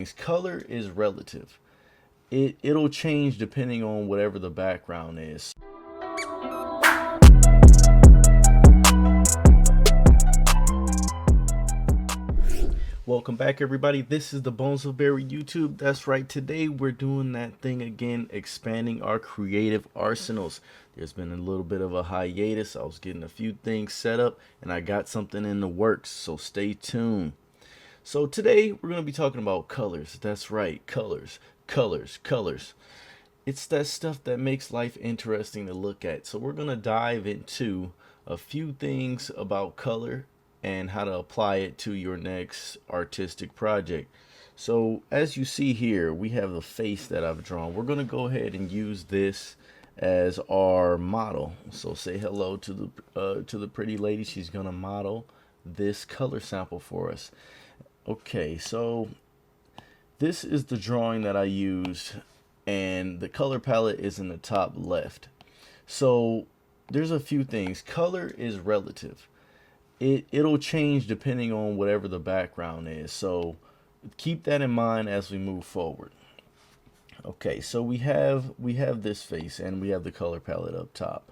Color is relative. It'll change depending on whatever the background is. Welcome back, everybody. This is the Bones of Berry YouTube. That's right. Today we're doing that thing again, expanding our creative arsenals. There's been a little bit of a hiatus. I was getting a few things set up and I got something in the works, so stay tuned. So today we're going to be talking about colors. That's right, colors, colors, colors. It's that stuff that makes life interesting to look at. So we're going to dive into a few things about color and how to apply it to your next artistic project. So as you see here, we have the face that I've drawn. We're going to go ahead and use this as our model. So say hello to the pretty lady. She's going to model this color sample for us. Okay, so this is the drawing that I used, and the color palette is in the top left. So there's a few things. Color is relative. It'll change depending on whatever the background is. So keep that in mind as we move forward. Okay, so we have this face and we have the color palette up top.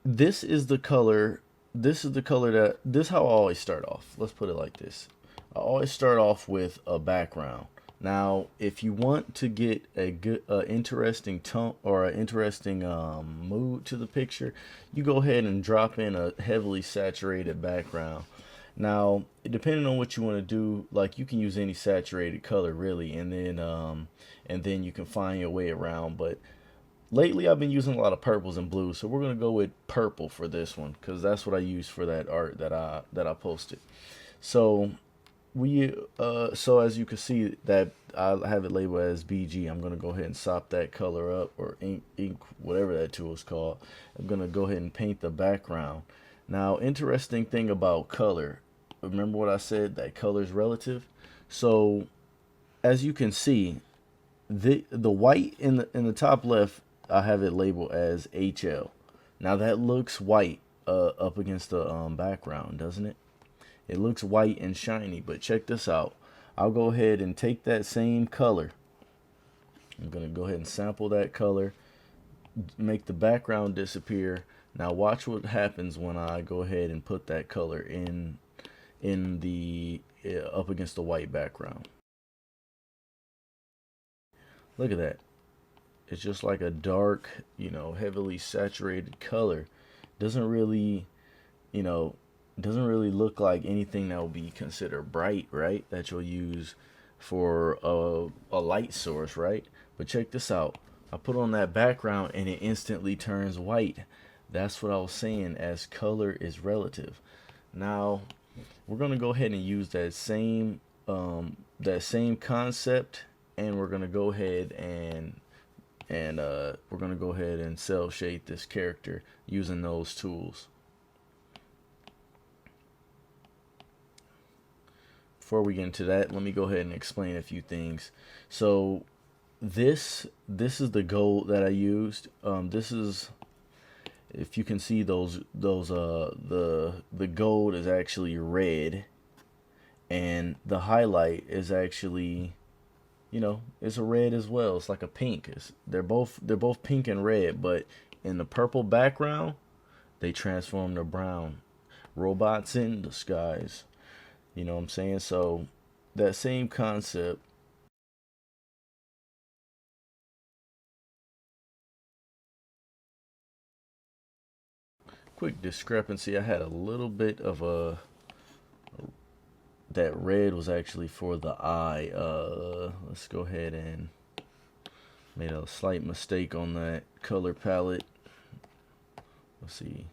This is the color. This is how I always start off. Let's put it like this. I always start off with a background. Now, if you want to get a good, interesting tone or an interesting mood to the picture, you go ahead and drop in a heavily saturated background. Now, depending on what you want to do, like you can use any saturated color really, and then you can find your way around. But lately, I've been using a lot of purples and blues, so we're gonna go with purple for this one because that's what I used for that art that I posted. So so as you can see that I have it labeled as BG. I'm gonna go ahead and sop that color up, or ink, whatever that tool is called. I'm gonna go ahead and paint the background. Now, interesting thing about color, remember what I said, that color is relative. So as you can see, the white in the top left, I have it labeled as HL. Now that looks white up against the background, doesn't it? It looks white and shiny, but check this out. I'll go ahead and take that same color. I'm going to go ahead and sample that color, make the background disappear. Now watch what happens when I go ahead and put that color in the up against the white background. Look at that. It's just like a dark, heavily saturated color. Doesn't really, you know, doesn't really look like anything that will be considered bright, right? That you'll use for a light source, right? But check this out. I put on that background and it instantly turns white. That's what I was saying, as color is relative. Now, we're going to go ahead and use that same concept, and we're going to go ahead and we're going to go ahead and cell shade this character using those tools. Before we get into that, let me go ahead and explain a few things. So this is the gold that I used. This is, if you can see the gold is actually red, and the highlight is actually, it's a red as well. It's like a pink. They're both pink and red, but in the purple background, they transform to brown. Robots in disguise. You know what I'm saying? So that same concept. Quick discrepancy. I had a little bit of that red was actually for the eye. Let's go ahead and made a slight mistake on that color palette. Let's see.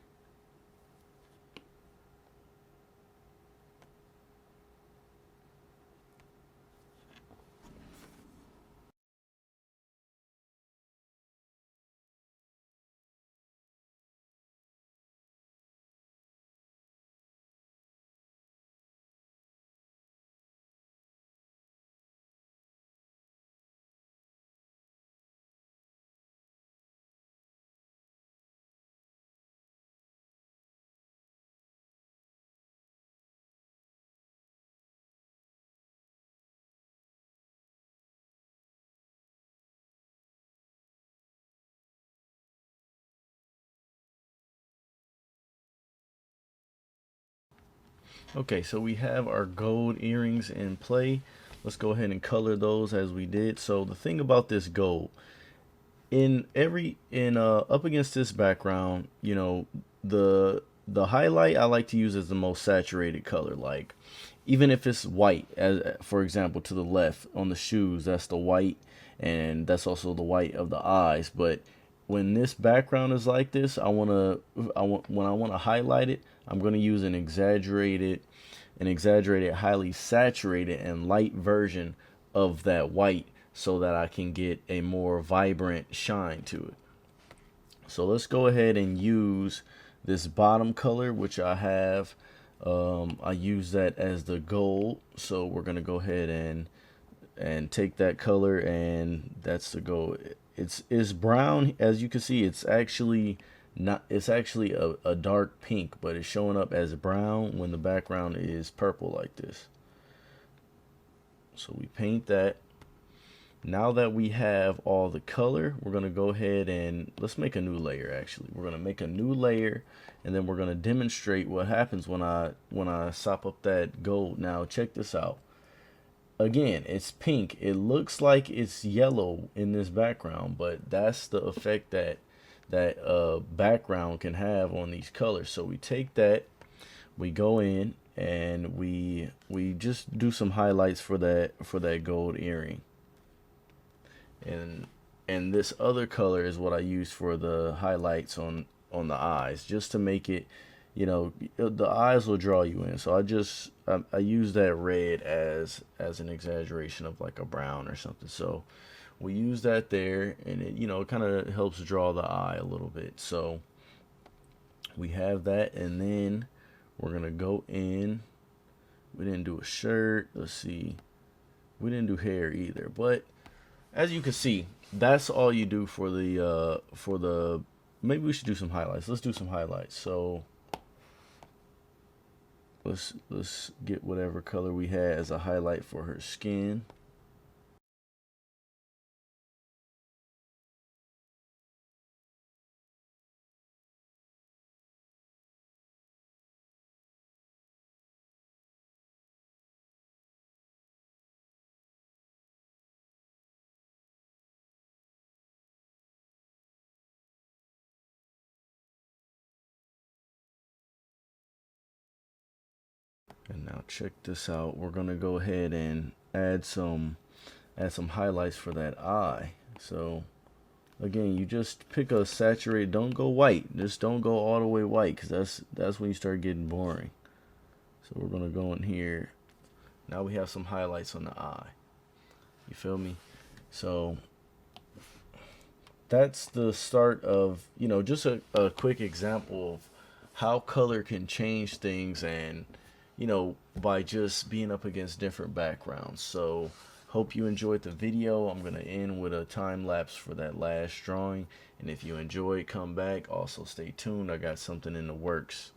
Okay, so we have our gold earrings in play. Let's go ahead and color those as we did. So the thing about this gold, in up against this background, you know, the highlight I like to use as the most saturated color. Like even if it's white, as for example to the left on the shoes, that's the white, and that's also the white of the eyes. But when this background is like this, when I wanna highlight it, I'm gonna use an exaggerated, highly saturated and light version of that white so that I can get a more vibrant shine to it. So let's go ahead and use this bottom color, which I have. I use that as the gold. So we're gonna go ahead and take that color, and that's the gold. It's brown, as you can see. It's actually not. It's actually a dark pink, but it's showing up as brown when the background is purple like this. So we paint that. Now that we have all the color, we're going to go ahead and let's make a new layer. Actually, we're going to make a new layer, and then we're going to demonstrate what happens when I sop up that gold. Now check this out. Again, it's pink. It looks like it's yellow in this background, but that's the effect that background can have on these colors. So we take that, we go in, and we just do some highlights for that gold earring. And this other color is what I use for the highlights on the eyes, just to make it, you know, the eyes will draw you in. So I use that red as an exaggeration of like a brown or something. So we use that there, and it, you know, it kind of helps draw the eye a little bit. So we have that, and then we're gonna go in. We didn't do a shirt. Let's see, we didn't do hair either, but as you can see, that's all you do for the maybe we should do some highlights. Let's do some highlights. So let's get whatever color we had as a highlight for her skin. And now check this out. We're gonna go ahead and add some highlights for that eye. So again, you just pick a saturated. Don't go white. Just don't go all the way white, because that's when you start getting boring. So we're gonna go in here. Now we have some highlights on the eye. You feel me? So that's the start of, you know, just a quick example of how color can change things, and you know, by just being up against different backgrounds. So hope you enjoyed the video. I'm gonna end with a time lapse for that last drawing, and if you enjoyed, come back. Also stay tuned, I got something in the works.